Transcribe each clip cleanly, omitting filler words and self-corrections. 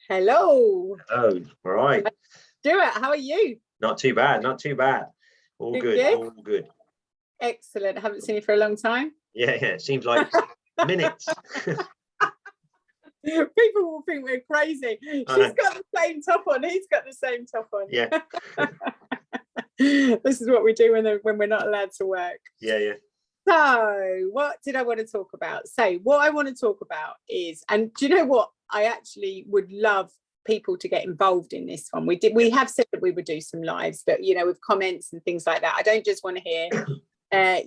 Hello. Oh, all right. Stuart, how are you? Not too bad, not too bad. All good, all good. Excellent. Haven't seen you for a long time. Yeah. Seems like minutes. People will think we're crazy. She's got the same top on. He's got the same top on. Yeah. This is what we do when we're not allowed to work. Yeah. So what did I want to talk about? So what I want to talk about is, and do you know what? I actually would love people to get involved in this one. We have said that we would do some lives, but with comments and things like that. I don't just want to hear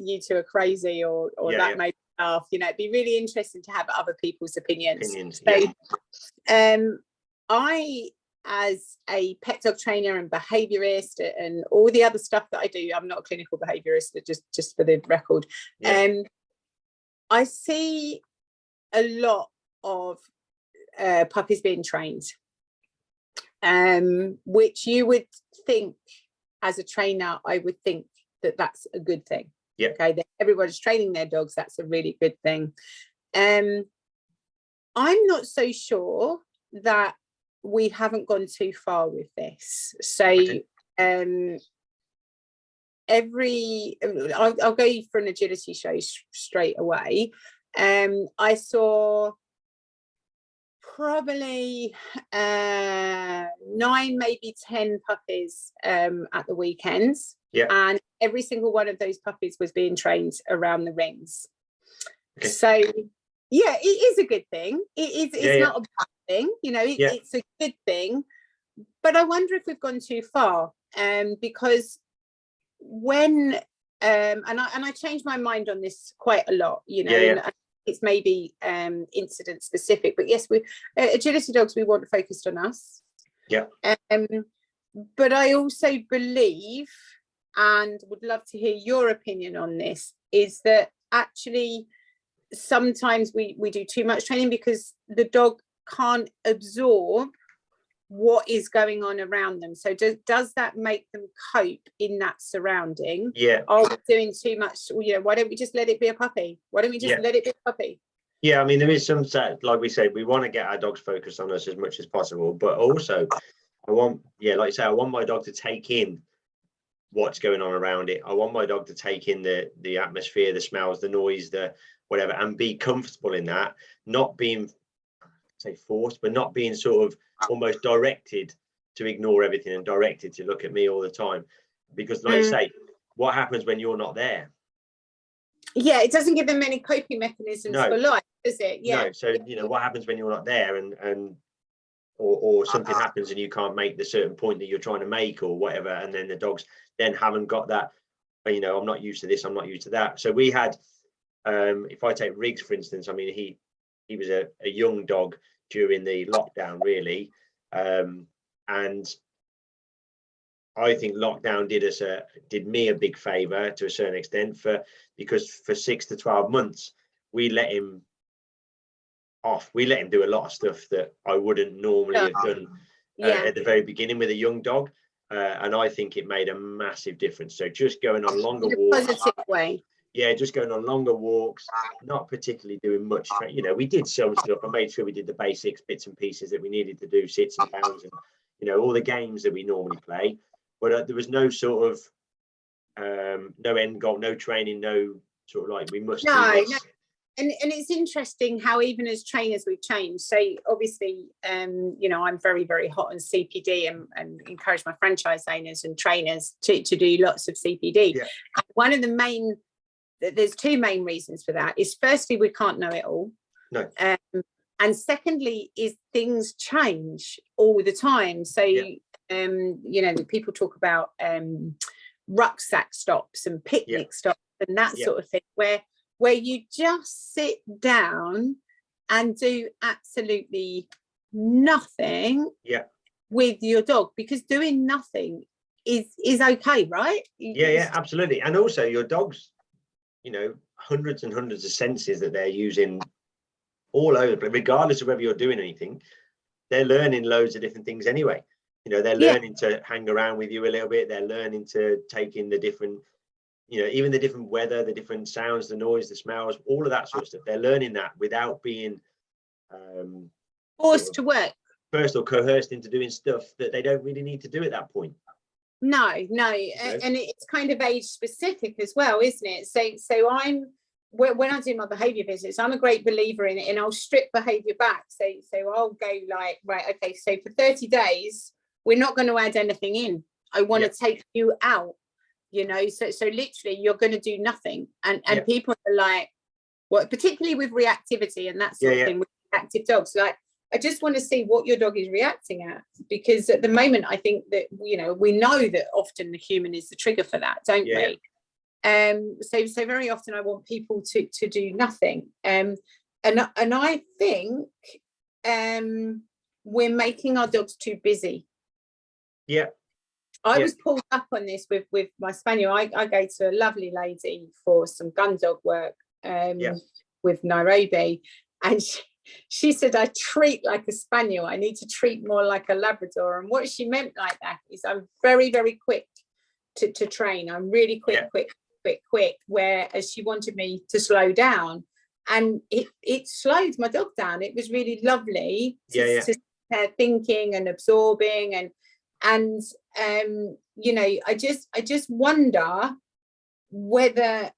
you two are crazy or that made me laugh. It'd be really interesting to have other people's opinions. So I, as a pet dog trainer and behaviorist and all the other stuff that I do, I'm not a clinical behaviorist, but just for the record. I see a lot of puppies being trained, which you would think, as a trainer, I would think that that's a good thing. Okay, that everyone's training their dogs, that's a really good thing. I'm not so sure that we haven't gone too far with this. So I'll go for an agility show straight away. I saw probably 9, maybe 10 puppies at the weekends, and every single one of those puppies was being trained around the rings. So it is a good thing. It's not a bad thing, it's a good thing, but I wonder if we've gone too far, because when and I changed my mind on this quite a lot, it's maybe incident specific, but yes, we agility dogs, we want focused on us. But I also believe, and would love to hear your opinion on this, is that actually sometimes we do too much training because the dog can't absorb what is going on around them. So does that make them cope in that surrounding? Are we doing too much? Why don't we just let it be a puppy? Why don't we just let it be a puppy? I mean, there is some, like we said, we want to get our dogs focused on us as much as possible, but also I want, like you say, I want my dog to take in what's going on around it. I want my dog to take in the atmosphere, the smells, the noise, the whatever, and be comfortable in that, not being forced, but not being sort of almost directed to ignore everything and directed to look at me all the time. Because like you say, what happens when you're not there? It doesn't give them any coping mechanisms for life, does it? No. So what happens when you're not there, and or something happens and you can't make the certain point that you're trying to make or whatever, and then the dogs then haven't got that, I'm not used to this, I'm not used to that. So we had, if I take Riggs for instance, I mean he was a young dog during the lockdown, really, and I think lockdown did me a big favor to a certain extent, because for 6 to 12 months we let him off. We let him do a lot of stuff that I wouldn't normally have done at the very beginning with a young dog, and I think it made a massive difference. So just going on longer walks, positive way. Just going on longer walks, not particularly doing much. We did some stuff. I made sure we did the basics, bits and pieces that we needed to do, sits and downs, and all the games that we normally play. But there was no sort of no end goal, no training, no sort of like we must do this. No. And it's interesting how even as trainers we've changed. So obviously, I'm very, very hot on CPD and encourage my franchise owners and trainers to do lots of CPD. One of the there's 2 main reasons for that. Is firstly, we can't know it all. No. And secondly, is things change all the time. So, people talk about rucksack stops and picnic stops and that sort of thing, where you just sit down and do absolutely nothing with your dog, because doing nothing is okay, right? Absolutely. And also your dogs, hundreds and hundreds of senses that they're using all over, but regardless of whether you're doing anything, they're learning loads of different things anyway. They're learning to hang around with you a little bit. They're learning to take in the different, even the different weather, the different sounds, the noise, the smells, all of that sort of stuff. They're learning that without being forced to work. first or coerced into doing stuff that they don't really need to do at that point. No, Okay. and it's kind of age specific as well, isn't it? So when I do my behaviour visits, I'm a great believer in it, and I'll strip behaviour back. So I'll go like, right, okay, so for 30 days, we're not going to add anything in. I want to take you out, you know, so literally you're going to do nothing. And people are like, well, particularly with reactivity and that sort of thing with active dogs, like, I just want to see what your dog is reacting at, because at the moment, I think that, you know, we know that often the human is the trigger for that, don't we? So very often I want people to do nothing. And I think we're making our dogs too busy. Yeah. I was pulled up on this with my spaniel. I go to a lovely lady for some gun dog work with Nairobi, and she said, I treat like a spaniel. I need to treat more like a Labrador. And what she meant like that is I'm very, very quick to train. I'm really quick. Whereas she wanted me to slow down, and it slowed my dog down. It was really lovely to thinking and absorbing, and you know, I just wonder whether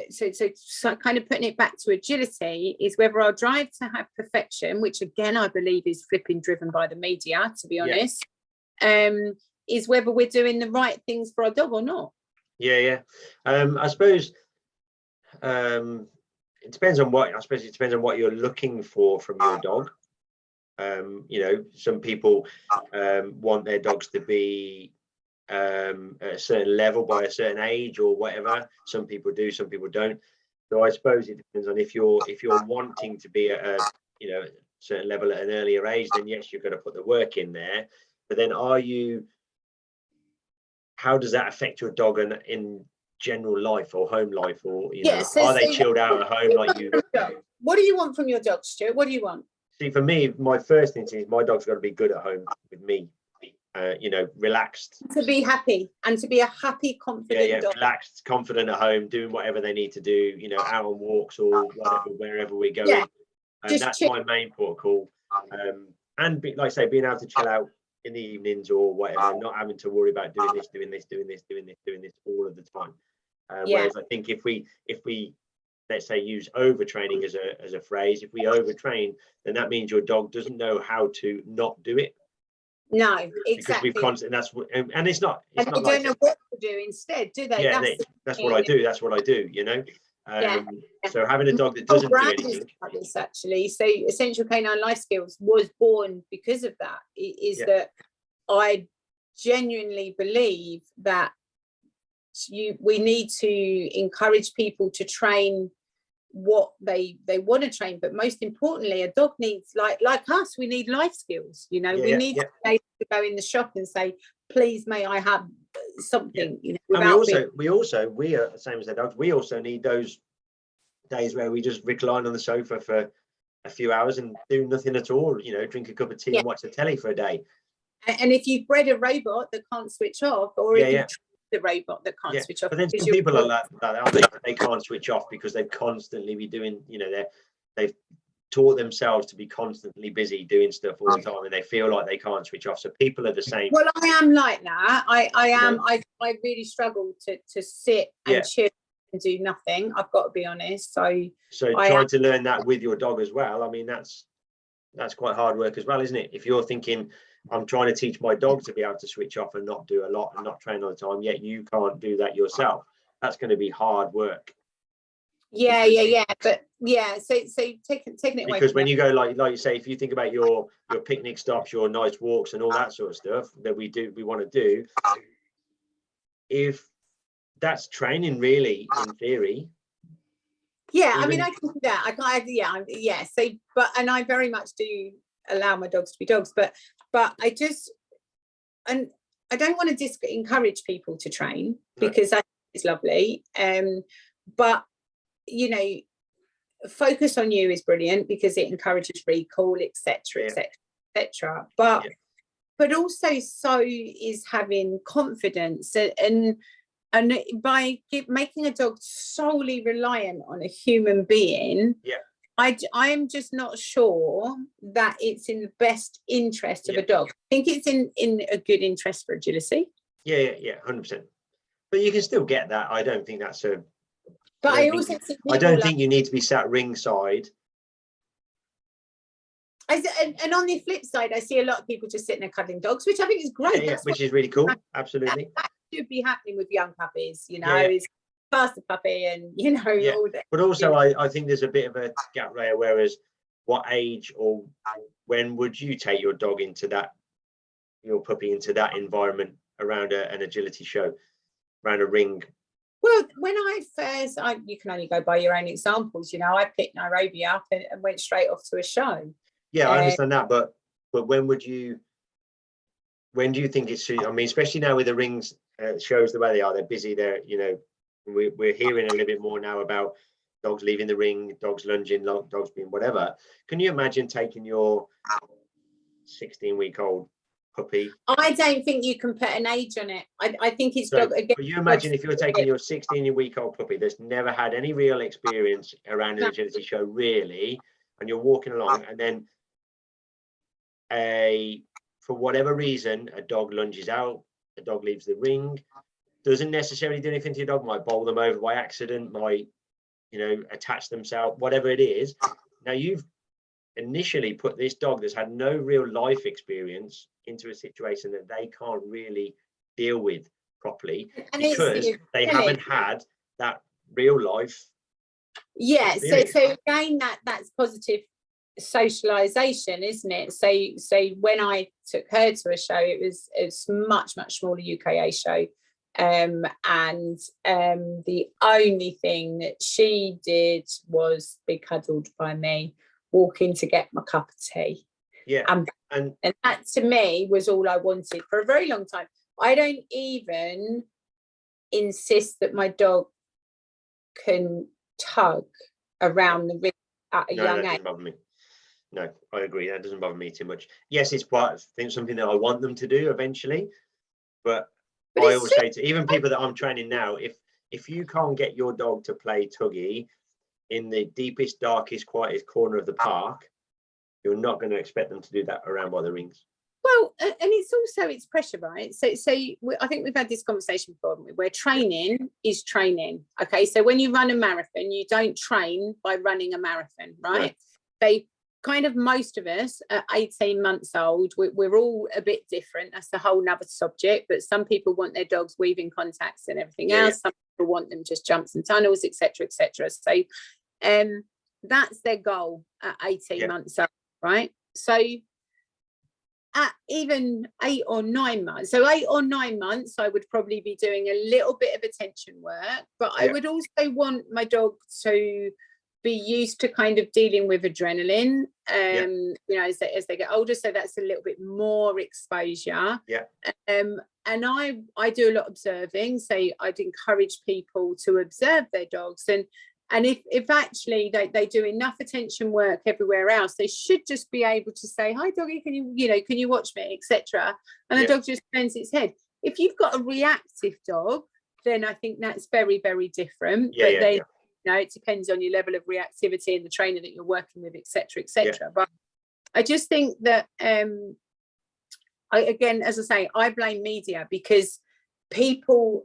so kind of putting it back to agility is whether our drive to have perfection, which again I believe is flipping driven by the media, to be honest, is whether we're doing the right things for our dog or not. I suppose it depends on what you're looking for from your dog. You know, some people want their dogs to be at a certain level by a certain age or whatever. Some people do, some people don't. So I suppose it depends on if you're wanting to be at a, you know, certain level at an earlier age, then yes, you've got to put the work in there. But then how does that affect your dog in general life or home life, or are they chilled out at home like you? What do you want from your dog, Stuart? What do you want? See, for me, my first instinct is my dog's got to be good at home with me. You know, relaxed, to be happy, and to be a happy, confident dog. Relaxed, confident at home, doing whatever they need to do, you know, out on walks or whatever, wherever we're going. And that's my main protocol. And like I say, being able to chill out in the evenings or whatever, not having to worry about doing this all of the time. Whereas I think if we let's say use overtraining as a phrase, if we overtrain, then that means your dog doesn't know how to not do it. No, exactly. Because we've and it's not they don't know what to do instead, do they? Yeah, that's what I do. That's what I do. You know. So having a dog that doesn't do anything. This actually, so Essential Canine Life Skills was born because of that. That I genuinely believe that we need to encourage people to train what they want to train, but most importantly, a dog needs, like us, we need life skills. You know, we need to be able to go in the shop and say, please, may I have something? You know, and we are the same as the dogs. We also need those days where we just recline on the sofa for a few hours and do nothing at all. You know, drink a cup of tea and watch the telly for a day. And if you've bred a robot that can't switch off, or if you the robot that can't switch off. But then some people are like that, aren't they? They can't switch off because they've constantly be doing, you know, they've taught themselves to be constantly busy doing stuff all the time, and they feel like they can't switch off. So people are the same. Well, I am like that. I am. I really struggle to sit and chill and do nothing. I've got to be honest. So trying to learn that with your dog as well. I mean, that's quite hard work as well, isn't it? If you're thinking, I'm trying to teach my dog to be able to switch off and not do a lot and not train all the time, yet you can't do that yourself. That's going to be hard work. Yeah. But so taking it away. Because when you go, like you say, if you think about your picnic stops, your nice walks and all that sort of stuff that we want to do, if that's training really, in theory. I mean, I can do that. So, and I very much do allow my dogs to be dogs, but I just, and I don't want to encourage people to train, because that is lovely. But you know, focus on you is brilliant because it encourages recall, etc. But also so is having confidence, and by making a dog solely reliant on a human being, I'm just not sure that it's in the best interest of a dog. I think it's in a good interest for agility. Yeah, 100%. But you can still get that. I don't think that's a. But I don't think you need to be sat ringside. And on the flip side, I see a lot of people just sitting there cuddling dogs, which I think is great. Yeah, which is really cool. Absolutely. That should be happening with young puppies, you know, is past the puppy and, you know, all that. But also, I think there's a bit of a gap there, whereas what age or when would you take your dog into that, your puppy into that environment around an agility show, around a ring? Well, when you can only go by your own examples, you know, I picked Nairobi up and went straight off to a show. Yeah, I understand that, but when do you think it's, I mean, especially now with the rings shows the way they are, they're busy, they're, you know, we're hearing a little bit more now about dogs leaving the ring, dogs lunging, dogs being whatever. Can you imagine taking your 16-week-old puppy? I don't think you can put an age on it. I think it's dog again. But you imagine if you're taking your 16-week-old puppy that's never had any real experience around an agility show, really, and you're walking along, and then for whatever reason, a dog lunges out, a dog leaves the ring, doesn't necessarily do anything to your dog, might bowl them over by accident, might, you know, attach themselves, whatever it is. Now you've initially put this dog that's had no real life experience into a situation that they can't really deal with properly, and because they haven't had that real life. Yeah, so again, that's positive socialization, isn't it? So when I took her to a show, it's much smaller UKA show, and the only thing that she did was be cuddled by me, walking to get my cup of tea. And that to me was all I wanted for a very long time. I don't even insist that my dog can tug around the ring at a young age. Doesn't bother me. No, I agree. That doesn't bother me too much. Yes, it's I think something that I want them to do eventually. But I always say to even people that I'm training now, if you can't get your dog to play tuggy in the deepest, darkest, quietest corner of the park, you're not going to expect them to do that around by the rings. Well, and it's pressure, right? So I think we've had this conversation before, where training is training. Okay, so when you run a marathon, you don't train by running a marathon, right? They kind of, most of us at 18 months old, we're all a bit different. That's a whole nother subject. But some people want their dogs weaving contacts and everything else. Some people want them just jumps and tunnels, etc., etc. So, that's their goal at 18 months old, right? So, at even 8 or 9 months, so 8 or 9 months, I would probably be doing a little bit of attention work, but I would also want my dog to be used to kind of dealing with adrenaline, you know, as they get older. So that's a little bit more exposure. And I do a lot of observing. So I'd encourage people to observe their dogs, and if actually they do enough attention work everywhere else, they should just be able to say, "Hi, doggy, can you watch me," etc. And the dog just bends its head. If you've got a reactive dog, then I think that's very, very different. You know, it depends on your level of reactivity and the trainer that you're working with, etc., etc. But I just think that, again, as I say, I blame media, because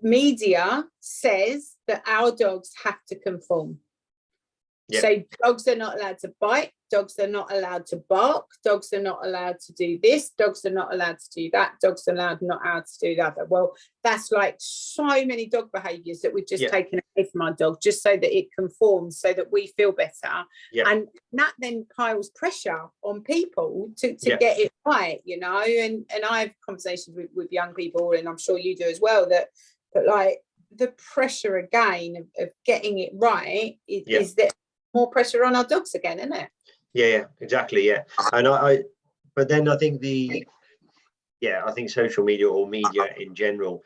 media says that our dogs have to conform. So dogs are not allowed to bite, dogs are not allowed to bark, dogs are not allowed to do this, dogs are not allowed to do that, dogs are not allowed to do that. Well, that's like so many dog behaviours that we've just taken away from our dog, just so that it conforms, so that we feel better. And that then piles pressure on people to get it right, you know. And I have conversations with young people, and I'm sure you do as well, that like the pressure again of getting it right is that more pressure on our dogs again, isn't it? Yeah, exactly. And but then I think I think social media, or media in general,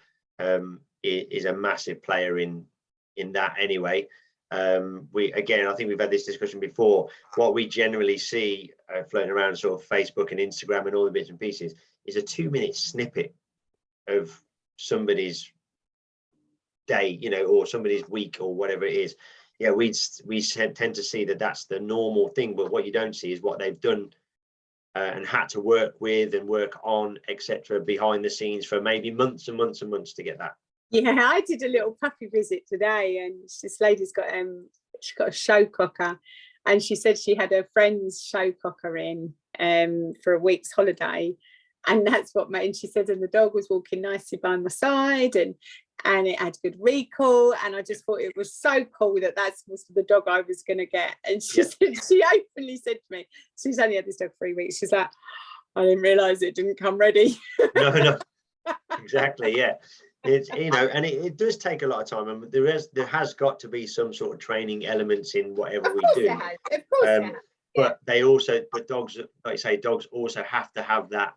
is a massive player in that anyway. I think we've had this discussion before. What we generally see floating around sort of Facebook and Instagram and all the bits and pieces is a 2-minute snippet of somebody's day, you know, or somebody's week, or whatever it is. yeah, we tend to see that that's the normal thing, but what you don't see is what they've done and had to work with and work on, etc., behind the scenes for maybe months and months and months to get that. Yeah, I did a little puppy visit today, and this lady's got she's got a show cocker, and she said she had her friend's show cocker in for a week's holiday, and that's what made. And she said, and the dog was walking nicely by my side, and it had good recall, and I just thought it was so cool that that's the dog I was going to get. And she said, she openly said to me, she's only had this dog 3 weeks. She's like, I didn't realise it didn't come ready. No, exactly, yeah. It's, you know, and it does take a lot of time, and there has got to be some sort of training elements in whatever we do. Of course it has. But dogs, like you say, dogs also have to have that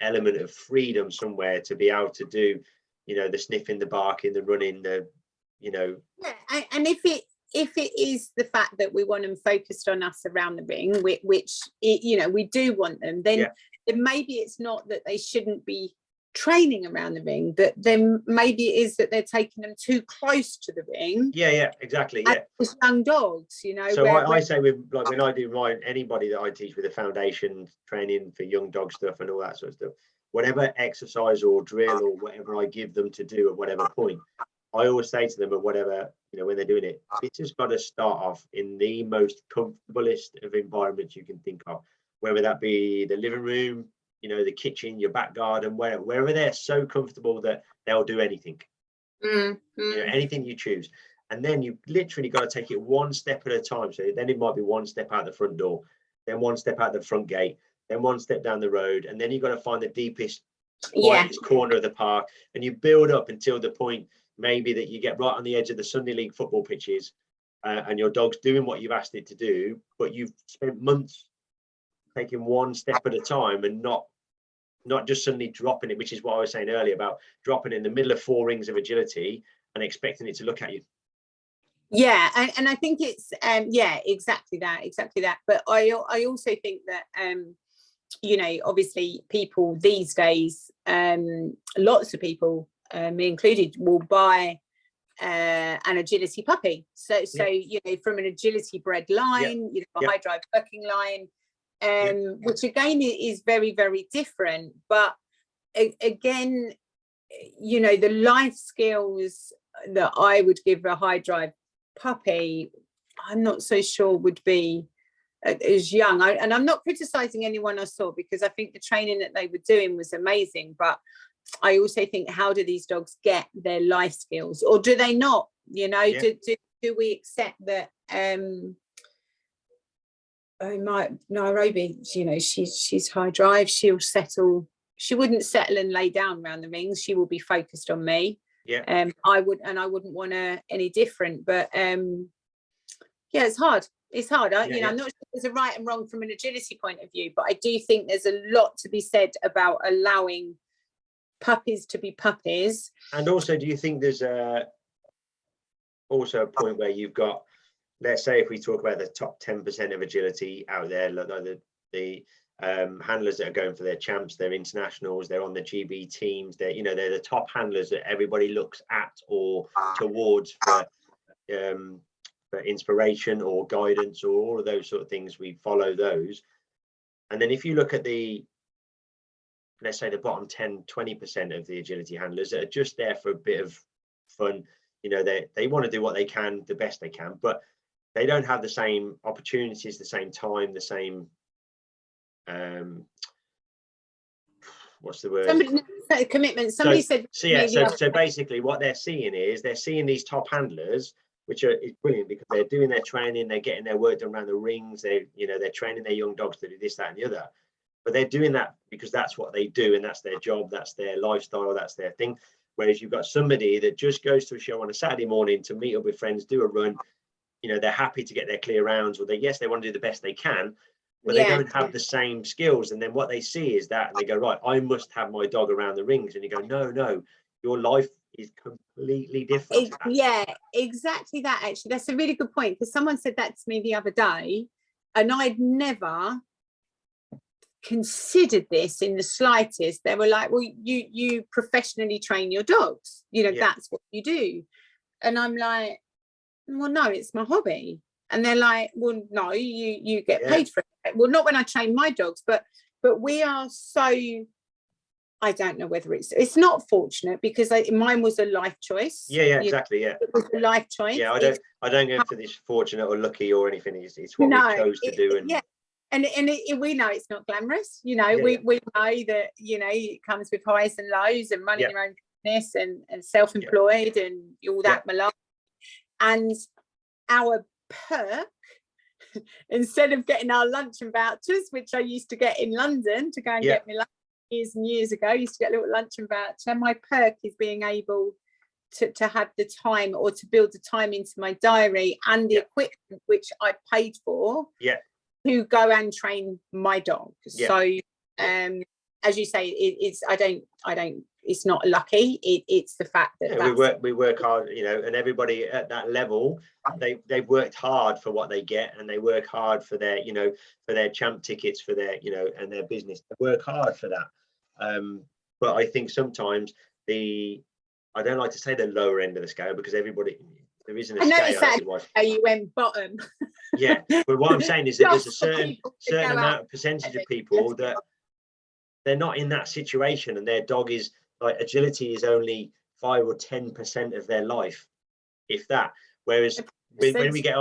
element of freedom somewhere to be able to do, you know, the sniffing, the barking, the running, the, you know. Yeah, and if it is the fact that we want them focused on us around the ring, which you know, we do want them, then maybe it's not that they shouldn't be training around the ring, but then maybe it is that they're taking them too close to the ring. Yeah, exactly. Yeah, as young dogs, you know. So I say, with like, when I do anybody that I teach with the foundation training for young dog stuff and all that sort of stuff, whatever exercise or drill or whatever I give them to do at whatever point, I always say to them, at whatever, you know, when they're doing it, it's just got to start off in the most comfortablest of environments you can think of, whether that be the living room, you know, the kitchen, your back garden, wherever they're so comfortable that they'll do anything. You know, anything you choose. And then you literally got to take it one step at a time. So then it might be one step out the front door, then one step out the front gate, then one step down the road, and then you've got to find the deepest, quietest corner of the park, and you build up until the point maybe that you get right on the edge of the Sunday League football pitches, and your dog's doing what you've asked it to do, but you've spent months taking one step at a time and not just suddenly dropping it, which is what I was saying earlier about dropping in the middle of 4 rings of agility and expecting it to look at you. Yeah, and I think it's exactly that. But I also think that you know, obviously people these days, lots of people, me included, will buy an agility puppy. So you know, from an agility bred line, you know, a high drive working line, which again is very, very different. But again, you know, the life skills that I would give a high drive puppy, I'm not so sure would be as young. And I'm not criticizing anyone I saw, because I think the training that they were doing was amazing. But I also think, how do these dogs get their life skills, or do they not? You know, do we accept that? Nairobi, you know, she's high drive. She'll settle. She wouldn't settle and lay down around the rings. She will be focused on me. I wouldn't want her any different. But it's hard. It's hard. You know, I'm not sure there's a right and wrong from an agility point of view, but I do think there's a lot to be said about allowing puppies to be puppies. And also, do you think there's also a point where you've got, let's say, if we talk about the top 10% of agility out there, like the handlers that are going for their champs, their internationals, they're on the GB teams, they're the top handlers that everybody looks at or towards for inspiration or guidance or all of those sort of things. We follow those. And then if you look at let's say the bottom 10-20% of the agility handlers that are just there for a bit of fun, you know, they want to do what they can, the best they can, but they don't have the same opportunities, the same time, the same what's the word? Commitment. Somebody said. So basically what they're seeing is these top handlers, which is brilliant, because they're doing their training, they're getting their work done around the rings, they're training their young dogs to do this, that and the other. But they're doing that because that's what they do, and that's their job, that's their lifestyle, that's their thing. Whereas you've got somebody that just goes to a show on a Saturday morning to meet up with friends, do a run, you know, they're happy to get their clear rounds, or they want to do the best they can, but they don't have the same skills. And then what they see is that, and they go, right, I must have my dog around the rings. And you go, no, your life is completely different. Yeah, exactly that. Actually, that's a really good point, because someone said that to me the other day, and I'd never considered this in the slightest. They were like, well, you professionally train your dogs, you know, that's what you do. And I'm like, well, no, it's my hobby. And they're like, well, no, you get paid for it. Well, not when I train my dogs, but we are so, I don't know whether it's not fortunate, because mine was a life choice. Yeah, exactly. Yeah, it was a life choice. Yeah, I don't go for this fortunate or lucky or anything. It's what we chose to do. And and we know it's not glamorous. We know that it comes with highs and lows, and running your own business and self-employed and all that malarkey. And our perk, instead of getting our luncheon vouchers, which I used to get in London to go and get me lunch years and years ago, I used to get a little luncheon voucher. My perk is being able to have the time, or to build the time into my diary and the equipment which I paid for to go and train my dog. So as you say, it's not lucky, it's the fact that we work hard, and everybody at that level, they've worked hard for what they get, and they work hard for their for their champ tickets, for their and their business. They work hard for that. But I think sometimes I don't like to say the lower end of the scale, because everybody, there isn't a scale. You went bottom. Yeah, but what I'm saying is that there's a certain amount of percentage of people that they're not in that situation, and their dog is like, agility is only 5 or 10% of their life, if that. Whereas when we get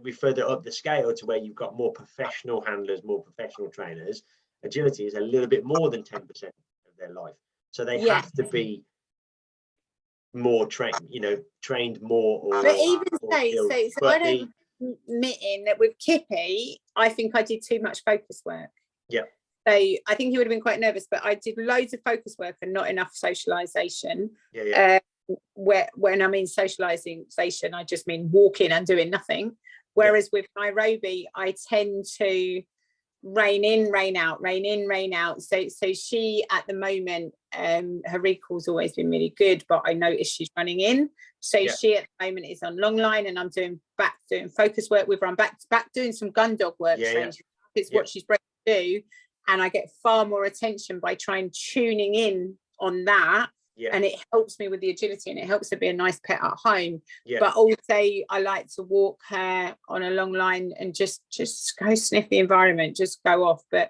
we further up the scale to where you've got more professional handlers, more professional trainers, agility is a little bit more than 10% of their life. So they have to be more trained more. But even so I don't admitting that with Kippy, I think I did too much focus work. Yeah. So I think he would have been quite nervous, but I did loads of focus work and not enough socialization. When I mean socialization, I just mean walking and doing nothing. Whereas with Nairobi, I tend to rein in, rein out, rein in, rein out. So she, at the moment, her recall's always been really good, but I notice she's running in. So she at the moment is on long line, and I'm doing focus work with her. I'm back doing some gun dog work. It's what she's bred to do. And I get far more attention by tuning in on that. And it helps me with the agility, and it helps her be a nice pet at home. But also I like to walk her on a long line and just go sniff the environment, just go off. But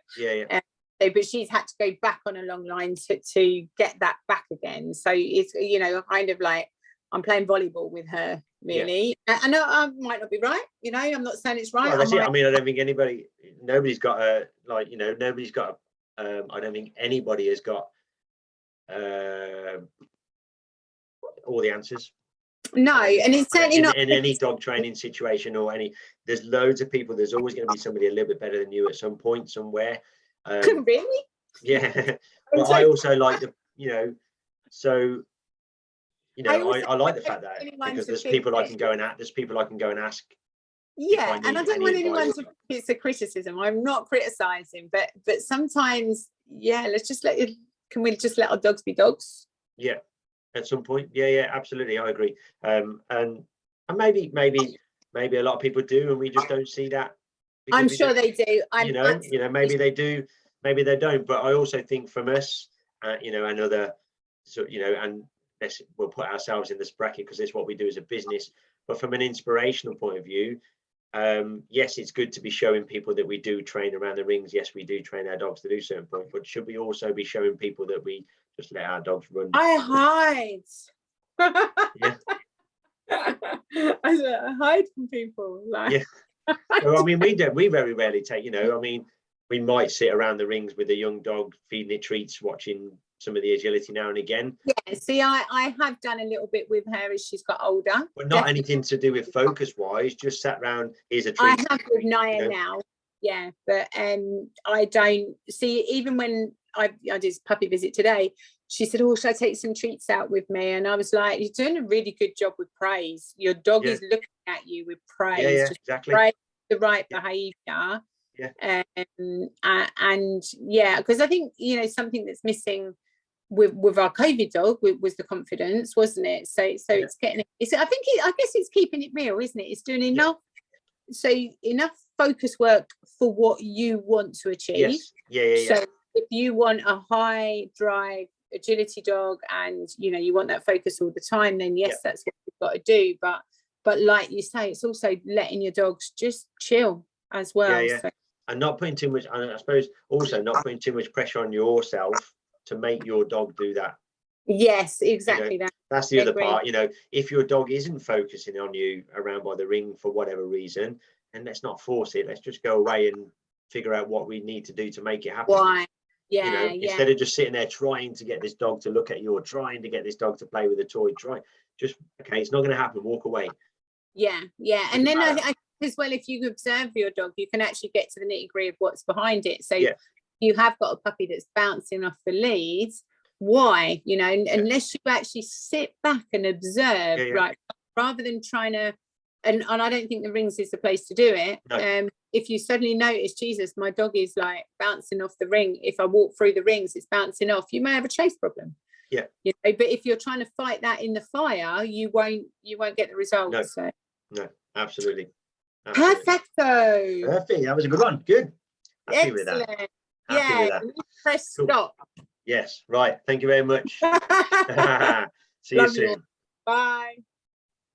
but she's had to go back on a long line to get that back again. So it's kind of like I'm playing volleyball with her, really. I know I might not be right, I'm not saying it's right. Well, that's it. I mean, I don't think nobody's got I don't think anybody has got all the answers. No, and it's certainly not in any dog training situation, or there's loads of people. There's always going to be somebody a little bit better than you at some point somewhere. Really? Yeah. But I also like so I like the fact that, because there's people I can go and ask. And I don't want anyone to, it's a criticism. I'm not criticizing, but sometimes, can we just let our dogs be dogs? Yeah, at some point. Yeah, absolutely. I agree. And maybe a lot of people do, and we just don't see that. I'm sure they do. Maybe they do, maybe they don't. But I also think from us, another, and we'll put ourselves in this bracket because it's what we do as a business. But from an inspirational point of view, yes, it's good to be showing people that we do train around the rings. Yes, we do train our dogs to do certain points, but should we also be showing people that we just let our dogs run? I hide. I hide from people. So, I mean, we very rarely take, we might sit around the rings with a young dog, feeding it treats, watching some of the agility now and again. Yeah, see, I have done a little bit with her as she's got older. But not anything to do with focus wise, just sat around, here's a treat. I have with Naya now, but I don't see, even when I did a puppy visit today, she said, should I take some treats out with me? And I was like, you're doing a really good job with praise. Your dog is looking at you with praise. Just exactly. Praise the right behaviour. Because I think, something that's missing with our COVID dog was the confidence, wasn't it? So it's getting it. I guess it's keeping it real, isn't it? It's doing enough. So enough focus work for what you want to achieve. So if you want a high drive agility dog and you want that focus all the time, then that's what you've got to do. But but like you say, it's also letting your dogs just chill as well. Yeah. So, And not putting too much, and I suppose also not putting too much pressure on yourself to make your dog do that. yes, exactly. That's the other agree. part. If your dog isn't focusing on you around by the ring for whatever reason, then let's not force it. Let's just go away and figure out what we need to do to make it happen. Why? Yeah, Instead of just sitting there trying to get this dog to look at you, or trying to get this dog to play with a toy, okay, it's not going to happen. Walk away. Yeah. And then I think as well, if you observe your dog, you can actually get to the nitty-gritty of what's behind it. So you have got a puppy that's bouncing off the leads. Why? Unless you actually sit back and observe, right, rather than trying to, and I don't think the rings is the place to do it. No. If you suddenly notice, Jesus, my dog is like bouncing off the ring. If I walk through the rings, it's bouncing off. You may have a chase problem. Yeah. But if you're trying to fight that in the fire, you won't get the results. No, absolutely. Perfecto. Perfect. That was a good one. Good. Happy with that. Happy with that. Press stop. Yes. Right. Thank you very much. See you soon. Bye.